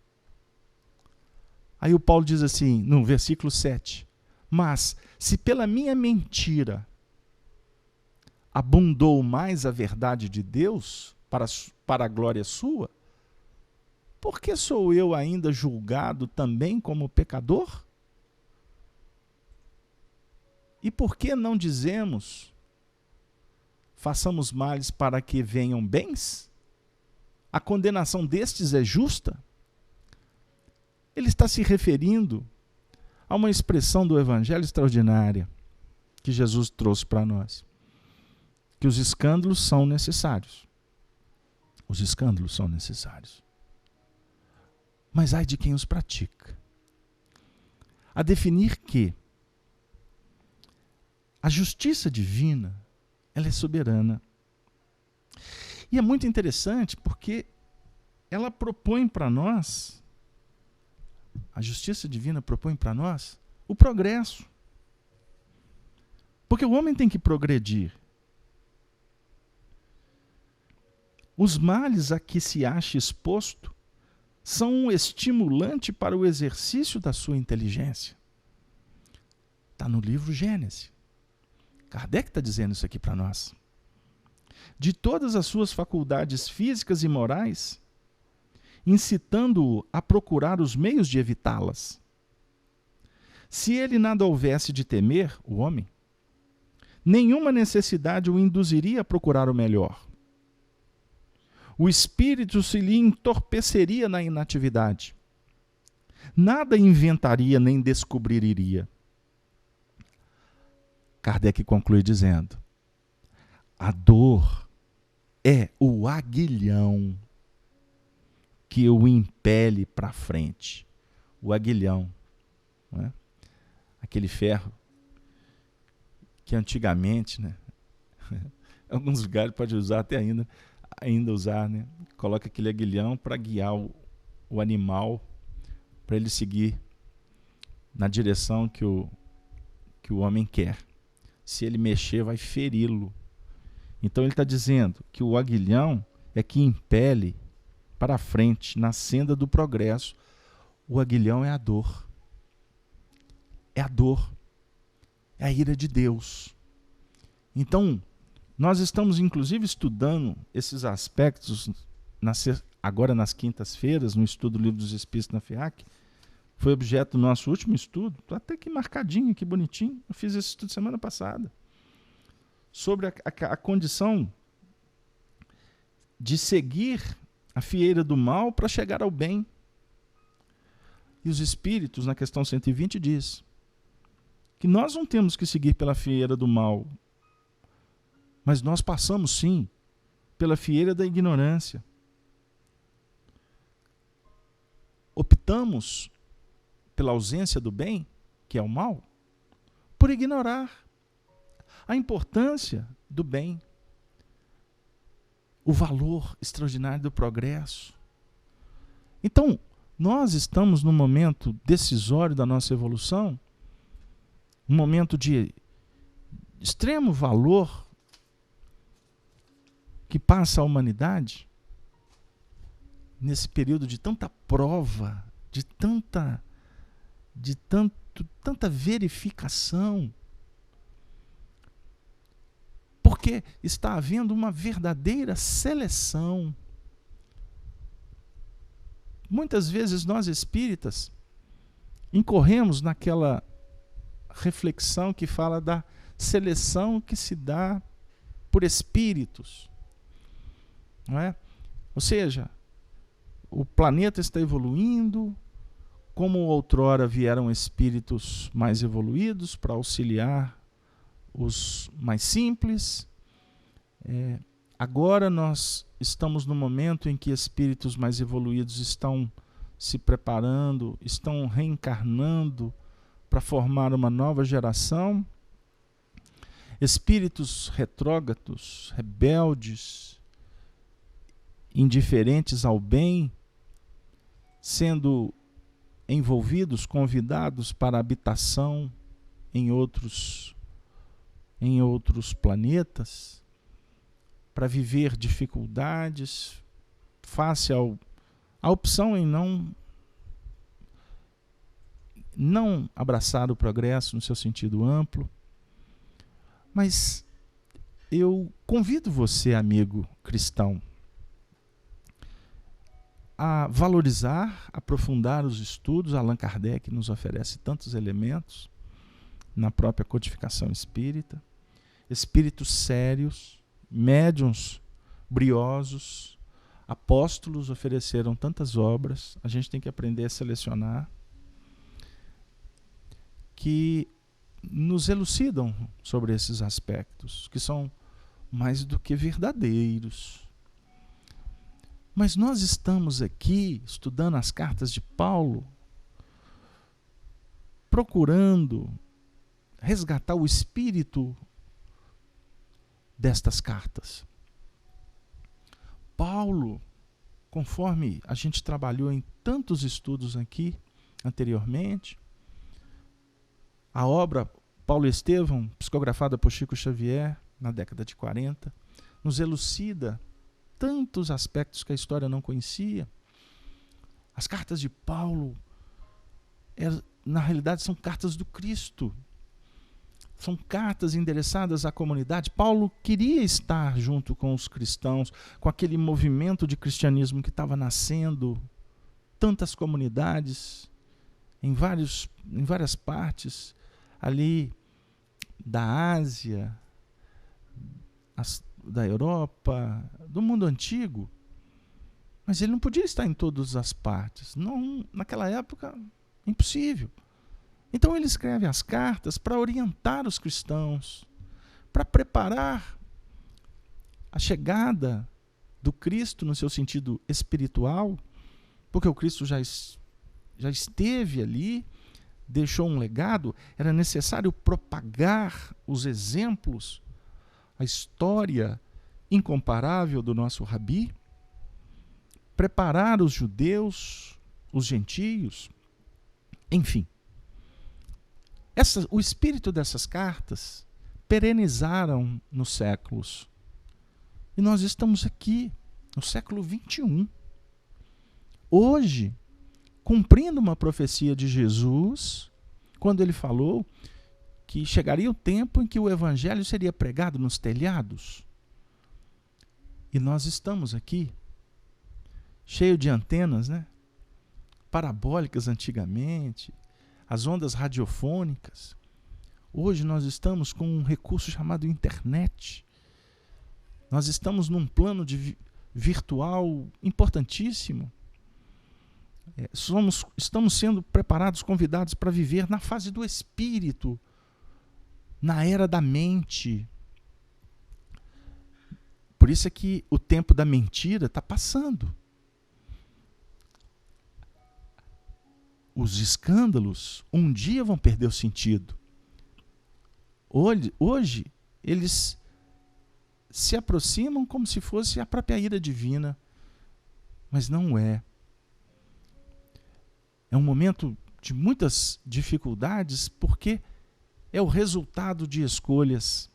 Aí o Paulo diz assim, no versículo 7, mas se pela minha mentira abundou mais a verdade de Deus para a glória sua, por que sou eu ainda julgado também como pecador? E por que não dizemos, façamos males para que venham bens? A condenação destes é justa? Ele está se referindo a uma expressão do Evangelho extraordinária que Jesus trouxe para nós. Que os escândalos são necessários. Os escândalos são necessários. Mas ai de quem os pratica. A definir que a justiça divina, ela é soberana. E é muito interessante porque ela propõe para nós, a justiça divina propõe para nós o progresso. Porque o homem tem que progredir. Os males a que se acha exposto são um estimulante para o exercício da sua inteligência. Está no livro Gênesis. Kardec está dizendo isso aqui para nós. De todas as suas faculdades físicas e morais, incitando-o a procurar os meios de evitá-las. Se ele nada houvesse de temer, o homem, nenhuma necessidade o induziria a procurar o melhor. O espírito se lhe entorpeceria na inatividade. Nada inventaria nem descobriria. Kardec conclui dizendo: a dor é o aguilhão que o impele para frente. O aguilhão, não é? Aquele ferro que antigamente, né? Em alguns lugares pode usar até ainda usar, né? Coloca aquele aguilhão para guiar o animal, para ele seguir na direção que o homem quer. Se ele mexer, vai feri-lo. Então ele está dizendo que o aguilhão é que impele para frente, na senda do progresso, o aguilhão é a dor. É a dor. É a ira de Deus. Então, nós estamos inclusive estudando esses aspectos agora nas quintas-feiras, no estudo do Livro dos Espíritos na FEAC. Foi objeto do nosso último estudo. Estou até aqui marcadinho, que bonitinho. Eu fiz esse estudo semana passada. Sobre a condição de seguir a fieira do mal para chegar ao bem. E os Espíritos, na questão 120, diz que nós não temos que seguir pela fieira do mal, mas nós passamos, sim, pela fieira da ignorância. Optamos pela ausência do bem, que é o mal, por ignorar a importância do bem, o valor extraordinário do progresso. Então, nós estamos num momento decisório da nossa evolução, um momento de extremo valor que passa a humanidade nesse período de tanta prova, de tanta verificação, porque está havendo uma verdadeira seleção. Muitas vezes nós espíritas incorremos naquela reflexão que fala da seleção que se dá por espíritos, não é? Ou seja, o planeta está evoluindo, como outrora vieram espíritos mais evoluídos para auxiliar os mais simples. Agora nós estamos no momento em que espíritos mais evoluídos estão se preparando, estão reencarnando para formar uma nova geração. Espíritos retrógrados, rebeldes, indiferentes ao bem, sendo envolvidos, convidados para habitação em outros planetas, para viver dificuldades, face à opção em não abraçar o progresso no seu sentido amplo. Mas eu convido você, amigo cristão, a valorizar, aprofundar os estudos. Allan Kardec nos oferece tantos elementos na própria codificação espírita. Espíritos sérios, médiuns briosos, apóstolos ofereceram tantas obras. A gente tem que aprender a selecionar, que nos elucidam sobre esses aspectos, que são mais do que verdadeiros. Mas nós estamos aqui estudando as cartas de Paulo, procurando resgatar o espírito destas cartas. Paulo, conforme a gente trabalhou em tantos estudos aqui anteriormente, a obra Paulo Estevão, psicografada por Chico Xavier na década de 40, nos elucida tantos aspectos que a história não conhecia. As cartas de Paulo, na realidade, são cartas do Cristo. São cartas endereçadas à comunidade. Paulo queria estar junto com os cristãos, com aquele movimento de cristianismo que estava nascendo, tantas comunidades em várias partes ali da Ásia, da Europa, do mundo antigo. Mas ele não podia estar em todas as partes. Não, naquela época, impossível. Então ele escreve as cartas para orientar os cristãos, para preparar a chegada do Cristo no seu sentido espiritual, porque o Cristo já esteve ali, deixou um legado. Era necessário propagar os exemplos, a história incomparável do nosso Rabi, preparar os judeus, os gentios, enfim. O espírito dessas cartas perenizaram nos séculos. E nós estamos aqui, no século XXI, hoje, cumprindo uma profecia de Jesus, quando ele falou que chegaria o tempo em que o evangelho seria pregado nos telhados. E nós estamos aqui, cheio de antenas, né? Parabólicas antigamente, as ondas radiofônicas. Hoje nós estamos com um recurso chamado internet. Nós estamos num plano virtual importantíssimo. Estamos sendo preparados, convidados para viver na fase do espírito, na era da mente. Por isso é que o tempo da mentira está passando. Os escândalos um dia vão perder o sentido. Hoje eles se aproximam como se fosse a própria ira divina, mas não é. É um momento de muitas dificuldades, porque é o resultado de escolhas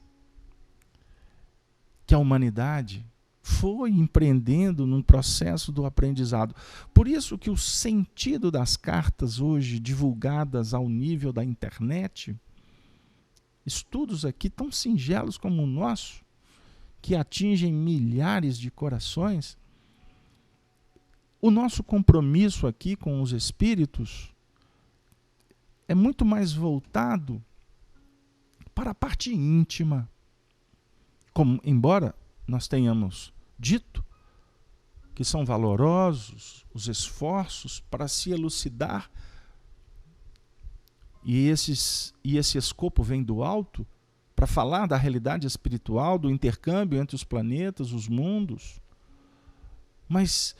que a humanidade foi empreendendo num processo do aprendizado. Por isso que o sentido das cartas hoje divulgadas ao nível da internet, estudos aqui tão singelos como o nosso, que atingem milhares de corações, o nosso compromisso aqui com os espíritos é muito mais voltado para a parte íntima. Embora nós tenhamos dito que são valorosos os esforços para se elucidar, e esse escopo vem do alto, para falar da realidade espiritual, do intercâmbio entre os planetas, os mundos. Mas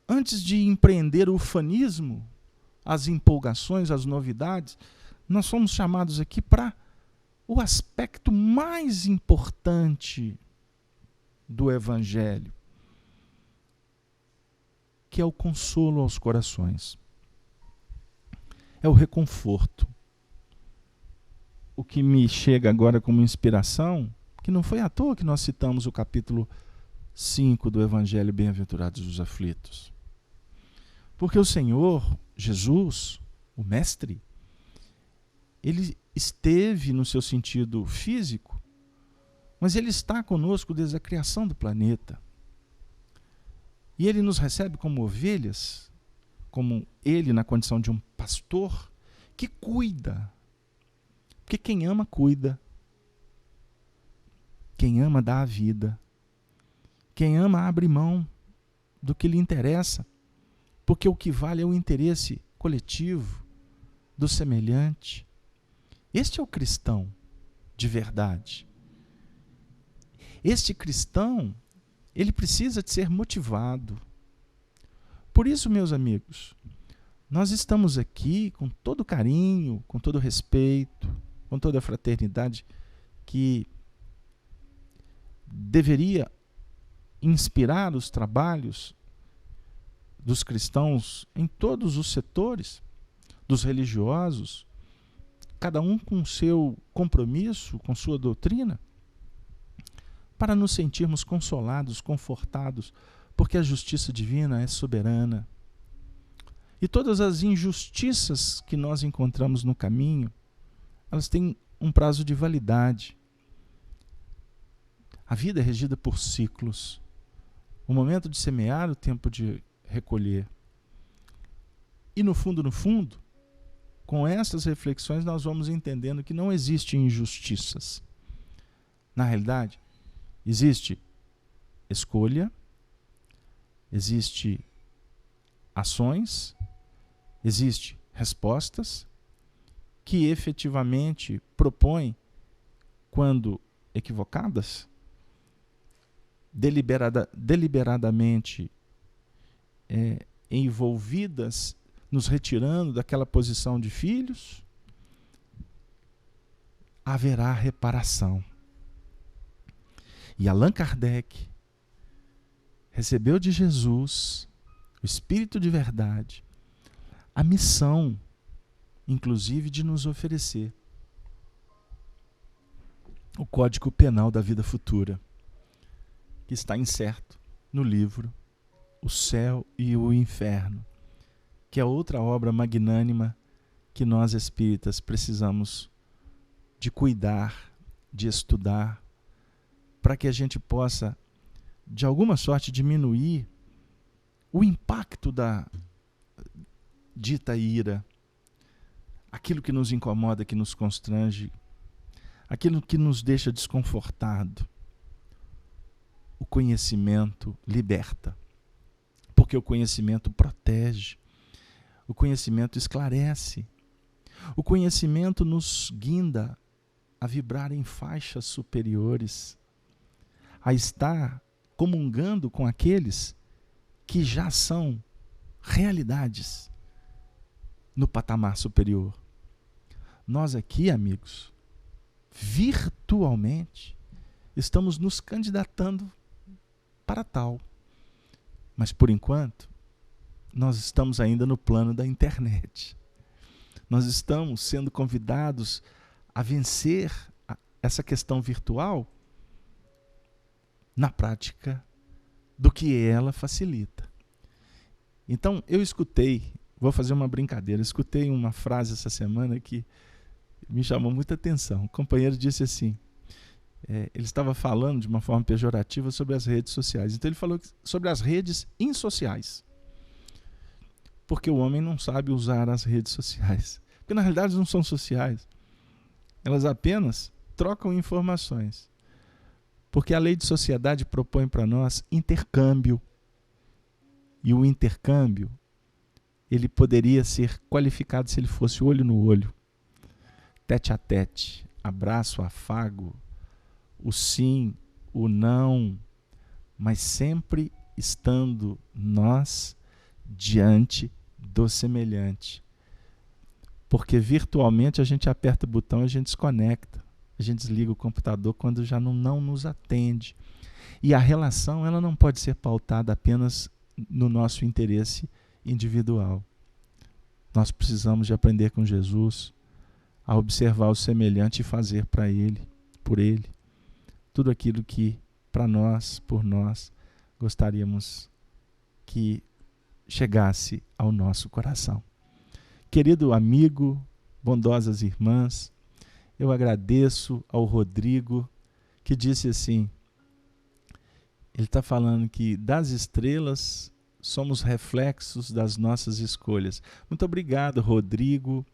antes de empreender o ufanismo, as empolgações, as novidades, nós somos chamados aqui para o aspecto mais importante do Evangelho, que é o consolo aos corações. É o reconforto. O que me chega agora como inspiração, que não foi à toa que nós citamos o capítulo 5 do Evangelho Bem-aventurados os Aflitos. Porque o Senhor, Jesus, o Mestre, ele esteve no seu sentido físico, mas ele está conosco desde a criação do planeta. E ele nos recebe como ovelhas, como ele na condição de um pastor que cuida. Porque quem ama, cuida. Quem ama, dá a vida. Quem ama, abre mão do que lhe interessa. Porque o que vale é o interesse coletivo, do semelhante. Este é o cristão de verdade. Este cristão, ele precisa de ser motivado. Por isso, meus amigos, nós estamos aqui com todo carinho, com todo respeito, com toda a fraternidade que deveria inspirar os trabalhos dos cristãos em todos os setores, dos religiosos, cada um com seu compromisso, com sua doutrina, para nos sentirmos consolados, confortados, porque a justiça divina é soberana. E todas as injustiças que nós encontramos no caminho, elas têm um prazo de validade. A vida é regida por ciclos. O momento de semear, o tempo de recolher. E no fundo, com essas reflexões nós vamos entendendo que não existem injustiças. Na realidade, existe escolha, existe ações, existe respostas que efetivamente propõem, quando equivocadas, deliberadamente envolvidas, nos retirando daquela posição de filhos, haverá reparação. E Allan Kardec recebeu de Jesus, o Espírito de verdade, a missão, inclusive, de nos oferecer o Código Penal da Vida Futura, que está incerto no livro o céu e o inferno, que é outra obra magnânima que nós espíritas precisamos de cuidar, de estudar, para que a gente possa, de alguma sorte, diminuir o impacto da dita ira, aquilo que nos incomoda, que nos constrange, aquilo que nos deixa desconfortado. O conhecimento liberta, porque o conhecimento protege, o conhecimento esclarece, o conhecimento nos guinda a vibrar em faixas superiores, a estar comungando com aqueles que já são realidades no patamar superior. Nós aqui, amigos, virtualmente, estamos nos candidatando para tal. Mas, por enquanto, nós estamos ainda no plano da internet. Nós estamos sendo convidados a vencer essa questão virtual na prática do que ela facilita. Então, eu escutei, vou fazer uma brincadeira, escutei uma frase essa semana que me chamou muita atenção. O companheiro disse assim, ele estava falando de uma forma pejorativa sobre as redes sociais. Então ele falou sobre as redes insociais. Porque o homem não sabe usar as redes sociais. Porque na realidade não são sociais. Elas apenas trocam informações. Porque a lei de sociedade propõe para nós intercâmbio. E o intercâmbio, ele poderia ser qualificado se ele fosse olho no olho, tete a tete, abraço, afago, o sim, o não, mas sempre estando nós diante do semelhante. Porque virtualmente a gente aperta o botão e a gente desconecta, a gente desliga o computador quando já não nos atende. E a relação ela não pode ser pautada apenas no nosso interesse individual. Nós precisamos de aprender com Jesus a observar o semelhante e fazer para ele, por ele, tudo aquilo que para nós, por nós, gostaríamos que chegasse ao nosso coração. Querido amigo, bondosas irmãs, eu agradeço ao Rodrigo, que disse assim, ele está falando que das estrelas somos reflexos das nossas escolhas. Muito obrigado, Rodrigo.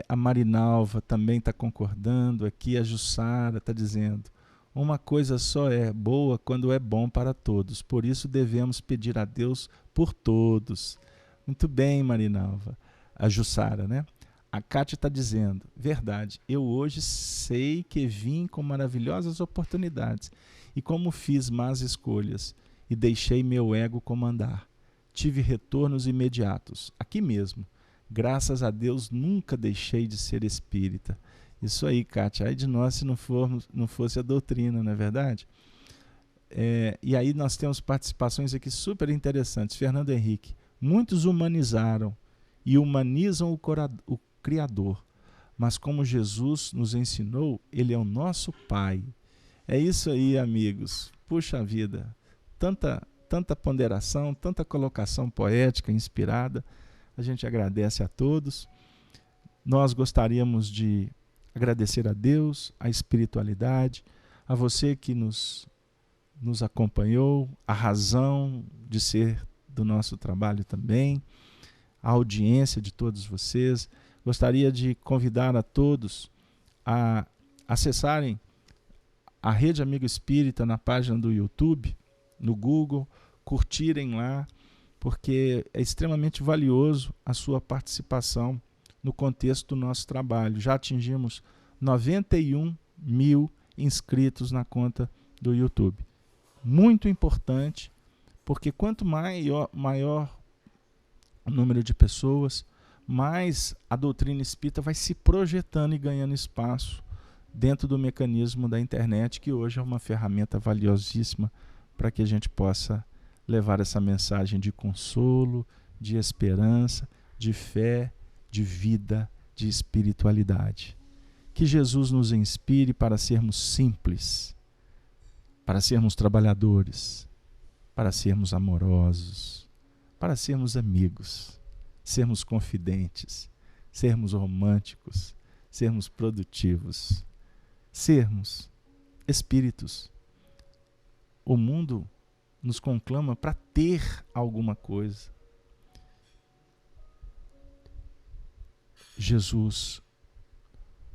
A Marinalva também está concordando aqui, a Jussara está dizendo, uma coisa só é boa quando é bom para todos, por isso devemos pedir a Deus por todos. Muito bem, Marinalva. A Jussara, né? A Cátia está dizendo, verdade, eu hoje sei que vim com maravilhosas oportunidades e como fiz más escolhas e deixei meu ego comandar. Tive retornos imediatos, aqui mesmo. Graças a Deus nunca deixei de ser espírita. Isso aí, Kátia, ai de nós se não fosse a doutrina, não é verdade? E aí nós temos participações aqui super interessantes. Fernando Henrique, muitos humanizaram e humanizam o Criador, mas como Jesus nos ensinou, Ele é o nosso Pai. É isso aí, amigos. Puxa vida, tanta ponderação, tanta colocação poética, inspirada. A gente agradece a todos. Nós gostaríamos de agradecer a Deus, a espiritualidade, a você que nos acompanhou, a razão de ser do nosso trabalho também, a audiência de todos vocês. Gostaria de convidar a todos a acessarem a Rede Amigo Espírita na página do YouTube, no Google, curtirem lá, porque é extremamente valioso a sua participação no contexto do nosso trabalho. Já atingimos 91 mil inscritos na conta do YouTube. Muito importante, porque quanto maior o número de pessoas, mais a doutrina espírita vai se projetando e ganhando espaço dentro do mecanismo da internet, que hoje é uma ferramenta valiosíssima para que a gente possa levar essa mensagem de consolo, de esperança, de fé, de vida, de espiritualidade. Que Jesus nos inspire para sermos simples, para sermos trabalhadores, para sermos amorosos, para sermos amigos, sermos confidentes, sermos românticos, sermos produtivos, sermos espíritos. O mundo nos conclama para ter alguma coisa. Jesus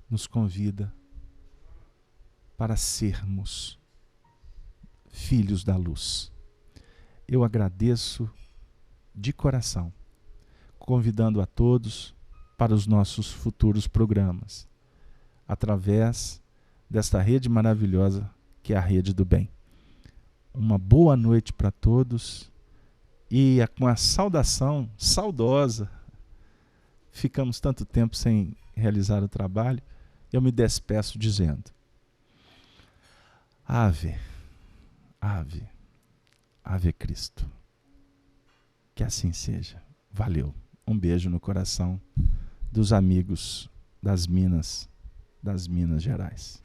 nos convida para sermos filhos da luz. Eu agradeço de coração, convidando a todos para os nossos futuros programas, através desta rede maravilhosa que é a Rede do Bem. Uma boa noite para todos e com a saudação saudosa, ficamos tanto tempo sem realizar o trabalho, eu me despeço dizendo: Ave, Ave, Ave Cristo. Que assim seja. Valeu. Um beijo no coração dos amigos das Minas Gerais.